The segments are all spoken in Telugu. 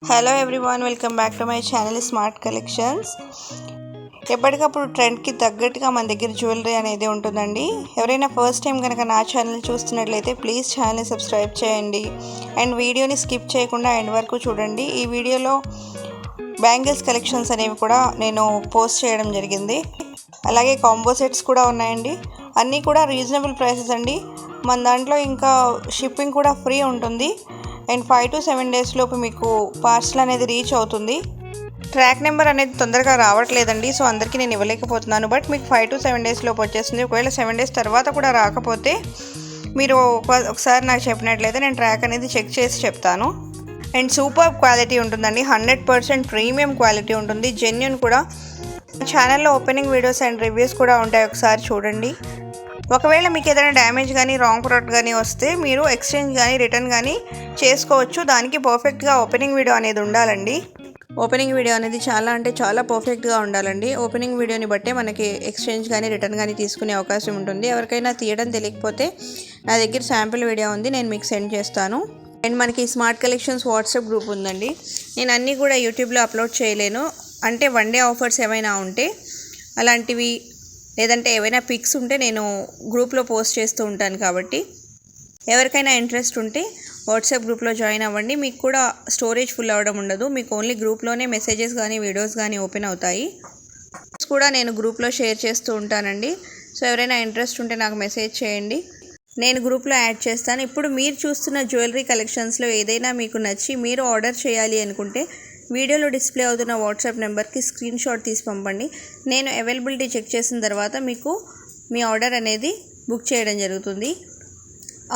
Hello everyone, welcome back to my channel smart collections. ఎప్పటికప్పుడు ట్రెండ్కి తగ్గట్టుగా మన దగ్గర జ్యువెలరీ అనేది ఉంటుందండి. ఎవరైనా ఫస్ట్ టైం కనుక నా ఛానల్ చూస్తున్నట్లయితే ప్లీజ్ ఛానల్ని సబ్స్క్రైబ్ చేయండి అండ్ వీడియోని స్కిప్ చేయకుండా ఎండ్ వరకు చూడండి. ఈ వీడియోలో బ్యాంగిల్స్ కలెక్షన్స్ అనేవి కూడా నేను పోస్ట్ చేయడం జరిగింది. అలాగే కాంబో సెట్స్ కూడా ఉన్నాయండి. అన్నీ కూడా రీజనబుల్ ప్రైసెస్ అండి. మన దాంట్లో ఇంకా షిప్పింగ్ కూడా ఫ్రీ ఉంటుంది అండ్ 5 to 7 days లోపు మీకు పార్సల్ అనేది రీచ్ అవుతుంది. ట్రాక్ నెంబర్ అనేది తొందరగా రావట్లేదండి, సో అందరికీ నేను ఇవ్వలేకపోతున్నాను. బట్ మీకు 5 to 7 days లోపు వచ్చేస్తుంది. ఒకవేళ 7 days తర్వాత కూడా రాకపోతే మీరు ఒకసారి నాకు చెప్పినట్లయితే నేను ట్రాక్ అనేది చెక్ చేసి చెప్తాను. అండ్ సూపర్ క్వాలిటీ ఉంటుందండి. 100% ప్రీమియం క్వాలిటీ ఉంటుంది, జెన్యూన్ కూడా. ఛానల్లో ఓపెనింగ్ వీడియోస్ అండ్ రివ్యూస్ కూడా ఉంటాయి, ఒకసారి చూడండి. ఒకవేళ మీకు ఏదైనా డ్యామేజ్ కానీ రాంగ్ ప్రోడక్ట్ కానీ వస్తే మీరు ఎక్స్చేంజ్ కానీ రిటర్న్ కానీ చేసుకోవచ్చు. దానికి పర్ఫెక్ట్గా ఓపెనింగ్ వీడియో అనేది ఉండాలండి. ఓపెనింగ్ వీడియో అనేది చాలా పర్ఫెక్ట్గా ఉండాలండి. ఓపెనింగ్ వీడియోని బట్టే మనకి ఎక్స్చేంజ్ కానీ రిటర్న్ కానీ తీసుకునే అవకాశం ఉంటుంది. ఎవరికైనా తీయడం తెలియకపోతే నా దగ్గర శాంపిల్ వీడియో ఉంది, నేను మీకు సెండ్ చేస్తాను. అండ్ మనకి స్మార్ట్ కలెక్షన్స్ వాట్సాప్ గ్రూప్ ఉందండి. నేను అన్నీ కూడా యూట్యూబ్లో అప్లోడ్ చేయలేను. అంటే 1 day ఆఫర్స్ ఏమైనా ఉంటే అలాంటివి, లేదంటే ఏవైనా పిక్స్ ఉంటే నేను గ్రూప్లో పోస్ట్ చేస్తూ ఉంటాను. కాబట్టి ఎవరికైనా ఇంట్రెస్ట్ ఉంటే వాట్సాప్ గ్రూప్లో జాయిన్ అవ్వండి. మీకు కూడా స్టోరేజ్ ఫుల్ అవ్వడం ఉండదు. మీకు ఓన్లీ గ్రూప్లోనే మెసేజెస్ కానీ వీడియోస్ కానీ ఓపెన్ అవుతాయి. కూడా నేను గ్రూప్లో షేర్ చేస్తూ ఉంటానండి. సో ఎవరైనా ఇంట్రెస్ట్ ఉంటే నాకు మెసేజ్ చేయండి, నేను గ్రూప్లో యాడ్ చేస్తాను. ఇప్పుడు మీరు చూస్తున్న జ్యువెలరీ కలెక్షన్స్లో ఏదైనా మీకు నచ్చి మీరు ఆర్డర్ చేయాలి అనుకుంటే వీడియోలో డిస్ప్లే అవుతున్న వాట్సాప్ నెంబర్కి స్క్రీన్ షాట్ తీసి పంపండి. నేను అవైలబిలిటీ చెక్ చేసిన తర్వాత మీకు మీ ఆర్డర్ అనేది బుక్ చేయడం జరుగుతుంది.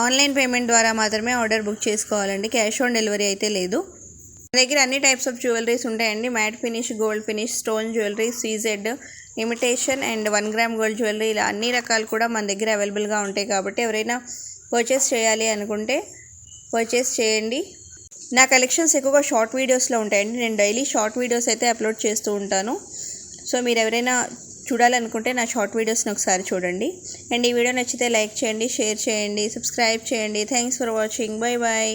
ఆన్లైన్ పేమెంట్ ద్వారా మాత్రమే ఆర్డర్ బుక్ చేసుకోవాలండి, క్యాష్ ఆన్ డెలివరీ అయితే లేదు. మన దగ్గర అన్ని టైప్స్ ఆఫ్ జ్యువెలరీస్ ఉంటాయండి. Matte finish, gold finish, stone jewellery, CZ, imitation and 1 gram gold jewellery, ఇలా అన్ని రకాలు కూడా మన దగ్గర అవైలబుల్గా ఉంటాయి. కాబట్టి ఎవరైనా పర్చేస్ చేయాలి అనుకుంటే పర్చేస్ చేయండి. నా కలెక్షన్స్ ఎక్కువగా షార్ట్ వీడియోస్లో ఉంటాయండి. నేను డైలీ షార్ట్ వీడియోస్ అయితే అప్లోడ్ చేస్తూ ఉంటాను. సో మీరు ఎవరైనా చూడాలనుకుంటే నా షార్ట్ వీడియోస్ని ఒకసారి చూడండి. అండ్ ఈ వీడియో నచ్చితే లైక్ చేయండి, షేర్ చేయండి, సబ్స్క్రైబ్ చేయండి. Thanks for watching. Bye bye.